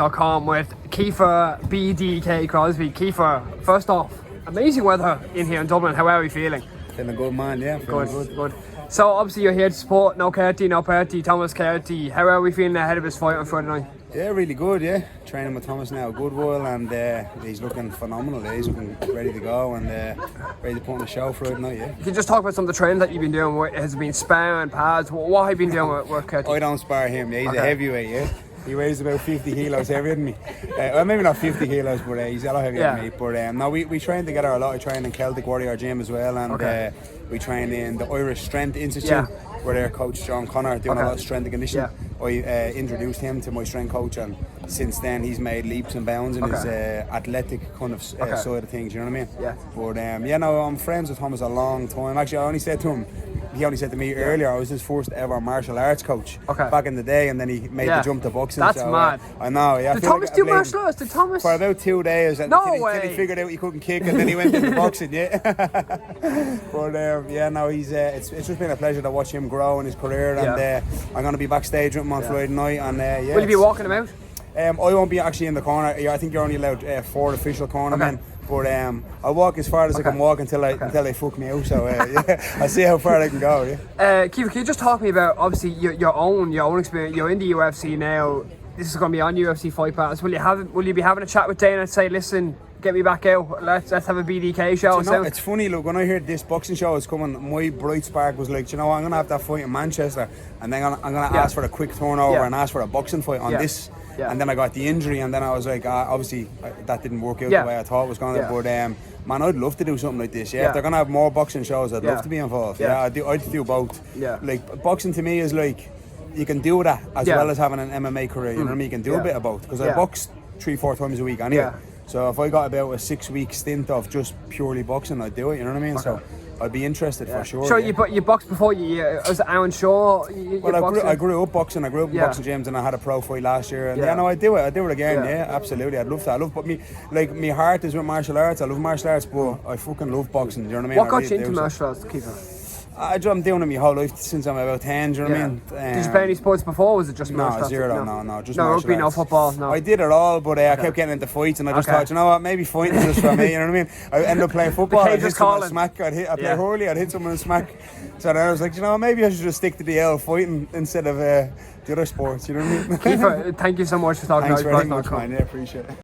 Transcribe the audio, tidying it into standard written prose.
3Arena.com with Kiefer BDK Crosbie. Kiefer, first off, amazing weather in here in Dublin. How are we feeling? Feeling good, man. Yeah, feeling good. So obviously you're here to support no Party, Thomas Carty. How are we feeling ahead of his fight on Friday night? Yeah, really good. Yeah, training with Thomas now a good while, and he's looking phenomenal. He's looking ready to go and ready to put on a show Friday night. Yeah. You can just talk about some of the training that you've been doing. Has it been sparring, pads? What have you been doing with Carty? I don't spar him. Yeah, he's a heavyweight. Yeah. He weighs about 50 kilos heavier than me. Well, maybe not 50 kilos, but he's a lot heavier than me. But no, we train together a lot. I train in Celtic Warrior Gym as well, and we train in the Irish Strength Institute, where their coach John Connor doing a lot of strength and conditioning. I introduced him to my strength coach, and since then he's made leaps and bounds in his athletic kind of side of things. You know what I mean? Yeah. But yeah, no, I'm friends with Thomas a long time. Actually, I only said to him. He only said to me earlier I was his first ever martial arts coach back in the day, and then he made the jump to boxing. That's so, mad. I know, yeah. Did Thomas do martial arts? Did Thomas? For about 2 days. Till he figured out he couldn't kick, and then he went into boxing, But yeah, no, he's it's just been a pleasure to watch him grow in his career, and I'm going to be backstage with him on Friday night, and Will you be walking him out? I won't be actually in the corner. I think you're only allowed 4 official cornermen. But I'll walk as far as I can walk until they fuck me out. So I'll see how far I can go. Yeah. Kiefer, can you just talk to me about obviously your own experience? You're in the UFC now. This is going to be on UFC Fight Pass. Will you be having a chat with Dana and say, listen, get me back out. Let's have a BDK show. You know, it's funny. Look, when I heard this boxing show is coming, my bright spark was like, you know what, I'm going to have that fight in Manchester, and then I'm going to ask for a quick turnover and ask for a boxing fight on this. And then I got the injury, and then I was like, obviously that didn't work out the way I thought it was going to. But man, I'd love to do something like this. If they're going to have more boxing shows, I'd love to be involved. I'd do both. Like boxing to me is like, you can do that as well as having an MMA career. You know what I mean? You can do a bit of both, because I box 3-4 times a week anyway. So if I got about a 6-week stint of just purely boxing, I'd do it. You know what I mean? So I'd be interested for sure. So you boxed before was it Aaron Shaw? I grew up boxing. I grew up in boxing gyms, and I had a pro fight last year. And no, I do it. I do it again. Yeah, absolutely. I'd love that. But my heart is with martial arts. I love martial arts, but I fucking love boxing. Do you know what I mean? What got you into martial arts, Kiefer? I'm doing it my whole life since I'm about 10. Do you know what I mean? Did you play any sports before? Or was it just martial arts? Zero. No, just no martial rugby, arts. No football. No. I did it all, but I kept getting into fights, and I just thought, you know what, maybe fighting is just for me. You know what I mean? I ended up playing football. I'd hit someone and smack. I'd play hurley. I'd hit someone and smack. So then I was like, you know, maybe I should just stick to the L fighting instead of the other sports. You know what I mean? Kiefer, thank you so much for talking. Thanks very much, man. Yeah, appreciate it.